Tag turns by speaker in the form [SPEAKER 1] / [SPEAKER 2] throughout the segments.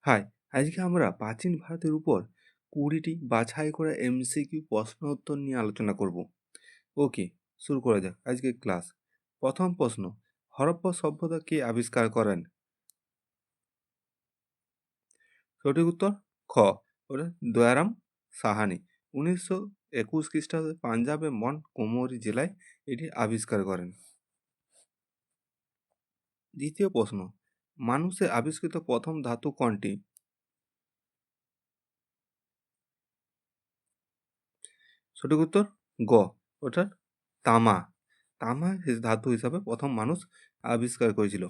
[SPEAKER 1] High, আজকে আমরা প্রাচীন ভারতের উপর 20টি বাছাই করা এমসিকিউ প্রশ্ন উত্তর নিয়ে আলোচনা করব। ওকে, শুরু করা যাক আজকের ক্লাস। প্রথম প্রশ্ন, হরপ্পা সভ্যতা কে আবিষ্কার করেন? সঠিক উত্তর খ, ওটা দয়ারাম সাহানি। 1921 খ্রিস্টাব্দে পাঞ্জাবের মন কোমরি জেলায় এটি আবিষ্কার করেন। দ্বিতীয় প্রশ্ন, মানুষের আবিষ্কৃত প্রথম ধাতু কোনটি? সঠিক উত্তর গ, ওটা তামা। তামা ধাতু হিসাবে প্রথম মানুষ আবিষ্কার করেছিল।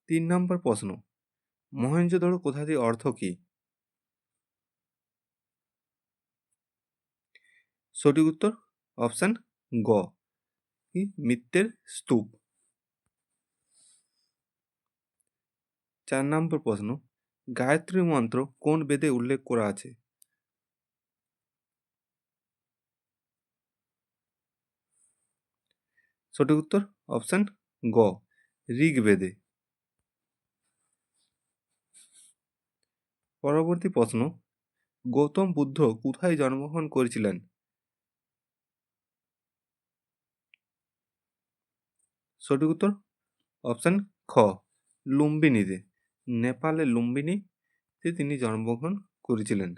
[SPEAKER 1] 3 নম্বর প্রশ্ন, মহেঞ্জোদড়ো কথাটির অর্থ কি? সঠিক উত্তর অপশান গ, কি মিত্রের স্তূপ। 4 নম্বর প্রশ্ন, গায়ত্রী মন্ত্র কোন বেদে উল্লেখ করা আছে? সঠিক উত্তর অপশান গ, ঋগ্বেদে। পরবর্তী প্রশ্ন, গৌতম বুদ্ধ কোথায় জন্মগ্রহণ করেছিলেন? সঠিক উত্তর অপশান খ, লুম্বিনীতে। নেপালের লুম্বিনীতে তিনি জন্মগ্রহণ করেছিলেন।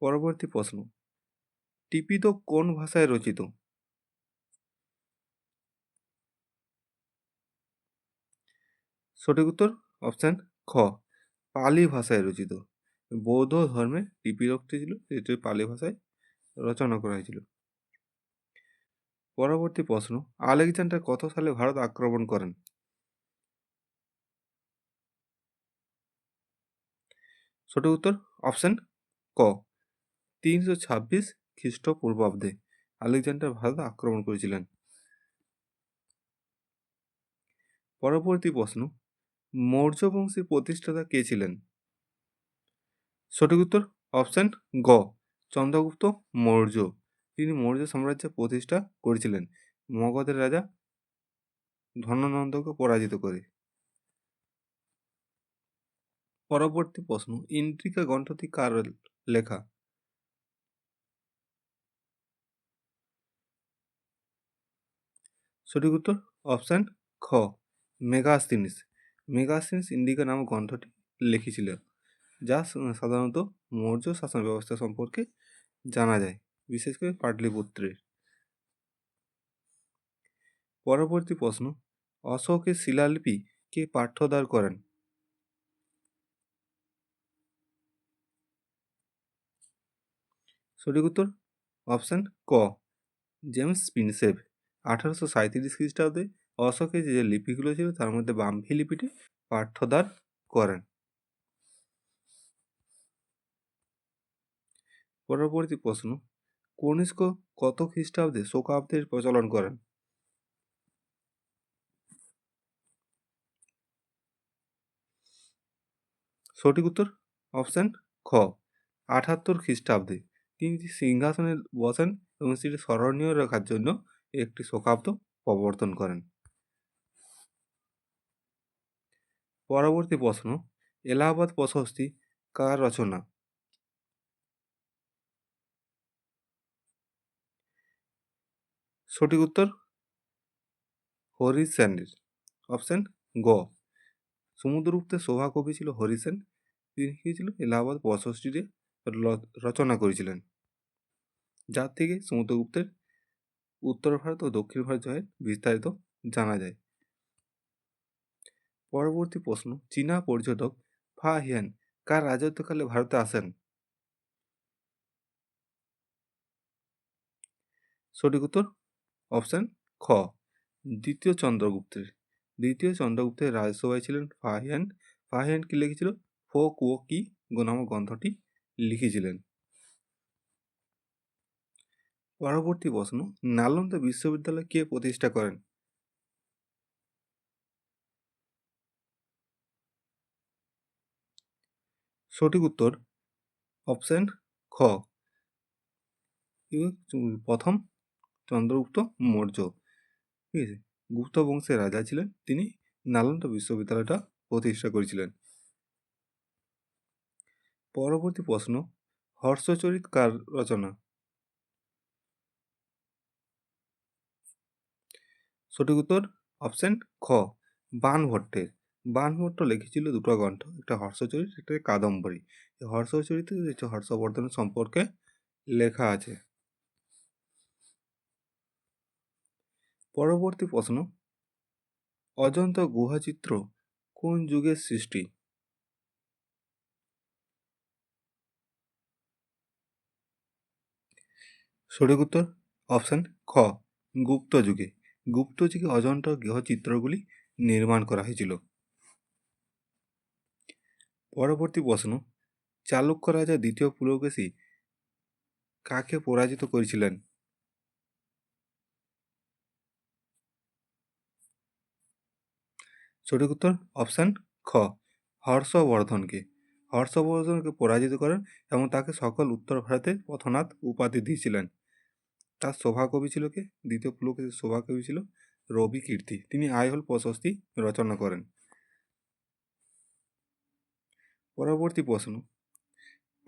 [SPEAKER 1] পরবর্তী প্রশ্ন, ত্রিপিটক কোন ভাষায় রচিত? সঠিক উত্তর অপশান খ, পালি ভাষায় রচিত। বৌদ্ধ ধর্মের ত্রিপিটকটি ছিল যেটি পালি ভাষায় রচনা করা হয়েছিল। পরবর্তী প্রশ্ন, আলেকজান্ডার কত সালে ভারত আক্রমণ করেন? সঠিক উত্তর অপশান ক, 326 খ্রিস্টপূর্বাব্দে আলেকজান্ডার ভারত আক্রমণ করেছিলেন। পরবর্তী প্রশ্ন, মৌর্য বংশের প্রতিষ্ঠাতা কে ছিলেন? সঠিক উত্তর অপশান গ, চন্দ্রগুপ্ত মৌর্য। তিনি মৌর্য সাম্রাজ্য প্রতিষ্ঠা করেছিলেন মগধের রাজা ধননন্দকে পরাজিত করে। পরবর্তী প্রশ্ন, ইন্দ্রিকা গ্রন্থটি কার লেখা? সঠিক উত্তর অপশান খ, মেগাস্তিনিস। মেগাস্তিনিস ইন্ডিকা নামক গ্রন্থটি লিখেছিল, যা সাধারণত মৌর্য শাসন ব্যবস্থা সম্পর্কে জানা যায়, বিশেষ করে পাটলিপুত্রের। পরবর্তী প্রশ্ন, অশোকের শিলালিপি কে পাঠ্যোদ্ধার করেন? সঠিক উত্তর অপশান ক, জেমস প্রিন্সেপ। 1837 খ্রিস্টাব্দে অশোকের যে লিপিগুলো ছিল তার মধ্যে ব্রাহ্মী লিপিটি পাঠ্যোদ্ধার করেন। পরবর্তী প্রশ্ন, কনিষ্ক কত খ্রিস্টাব্দে শোকাব্দের প্রচলন করেন? সঠিক উত্তর অপশান খ, 78 খ্রিস্টাব্দে তিনি সিংহাসনে বসেন এবং সেটি স্মরণীয় রাখার জন্য একটি শোকাব্দ প্রবর্তন করেন। পরবর্তী প্রশ্ন, এলাহাবাদ প্রশস্তি কার রচনা? সঠিক উত্তর হরিসেনের। অপশান গ, সমুদ্রগুপ্তের সভাকবি ছিল হরিসেন। তিনি কি ছিল এলাহাবাদ প্রশস্তিটি রচনা করেছিলেন, যার থেকে সমুদ্রগুপ্তের উত্তর ভারত ও দক্ষিণ ভারত জয়ের বিস্তারিত জানা যায়। পরবর্তী প্রশ্ন, চীনা পর্যটক ফা হিয়ান কার রাজত্বকালে ভারতে আসেন? সঠিক উত্তর অপশান খ, দ্বিতীয় চন্দ্রগুপ্তের। দ্বিতীয় চন্দ্রগুপ্তের রাজসভায় ছিলেন ফা হিয়ান। ফা হিয়ান কি লিখেছিল? ফো কুয়ো কি নামক গ্রন্থটি লিখেছিলেন। পরবর্তী প্রশ্ন, নালন্দা বিশ্ববিদ্যালয় কে প্রতিষ্ঠা করেন? সঠিক উত্তর অপশান খ, প্রথম চন্দ্রগুপ্ত মৌর্য। ঠিক আছে, গুপ্ত বংশের রাজা ছিলেন, তিনি নালন্দা বিশ্ববিদ্যালয়টা প্রতিষ্ঠা করেছিলেন। পরবর্তী প্রশ্ন, হর্ষচরিত কার রচনা? সঠিক উত্তর অপশন খ, বাণভট্টের। বাণভট্ট লিখেছিল দুটো গ্রন্থ, একটা হর্ষচরিত, একটা কাদম্বরী। এই হর্ষচরিত হচ্ছে হর্ষবর্ধনের সম্পর্কে লেখা আছে। পরবর্তী প্রশ্ন, অজন্তা গুহাচিত্র কোন যুগের সৃষ্টি? সঠিক উত্তর অপশন খ, গুপ্ত যুগে। গুপ্ত যুগে অজন্তা গুহচিত্রগুলি নির্মাণ করা হয়েছিল। পরবর্তী প্রশ্ন, চালুক্য রাজা দ্বিতীয় পুলকেশী কাকে পরাজিত করেছিলেন? সঠিক উত্তর অপশন খ, হর্ষবর্ধনকে। হর্ষবর্ধনকে পরাজিত করেন এবং তাকে সকল উত্তর ভারতের পথনাথ উপাধি দিয়েছিলেন। তার সভাকবি ছিল কে? দ্বিতীয় পুলকেশীর সভাকবি ছিল রবি কীর্তি। তিনি আইহোল প্রশস্তি রচনা করেন। পরবর্তী প্রশ্ন,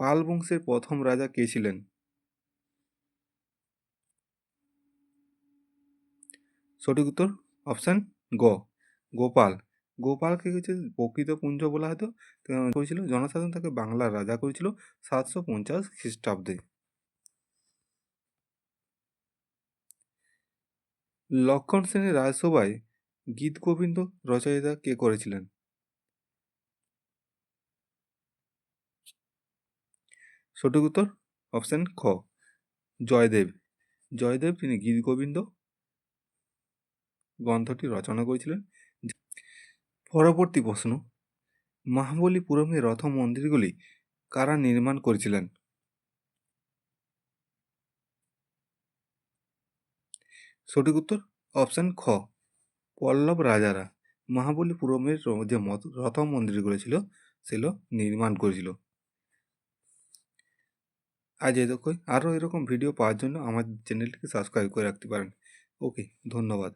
[SPEAKER 1] পাল বংশের প্রথম রাজা কে ছিলেন? সঠিক উত্তর অপশন গ, গোপাল। গোপালকে হচ্ছে প্রকৃত পুঞ্জ বলা হতো, করেছিল জনসাধারণ তাকে বাংলার রাজা করেছিল 750 খ্রিস্টাব্দে। লক্ষণ সেনের রাজসভায় গীতগোবিন্দ রচয়িতা কে করেছিলেন? সঠিক উত্তর অপশন খ, জয়দেব। জয়দেব তিনি গীতগোবিন্দ গ্রন্থটি রচনা করেছিলেন। পরবর্তী প্রশ্ন, মহাবলীপুরমের রথ মন্দিরগুলি কারা নির্মাণ করেছিলেন? সঠিক উত্তর অপশন খ, পল্লব রাজারা মহাবলীপুরমের যে রথ মন্দিরগুলো ছিল সেগুলো নির্মাণ করেছিল। আজ এরকম আরও এরকম ভিডিও পাওয়ার জন্য আমার চ্যানেলটিকে সাবস্ক্রাইব করে রাখতে পারেন। ওকে, ধন্যবাদ।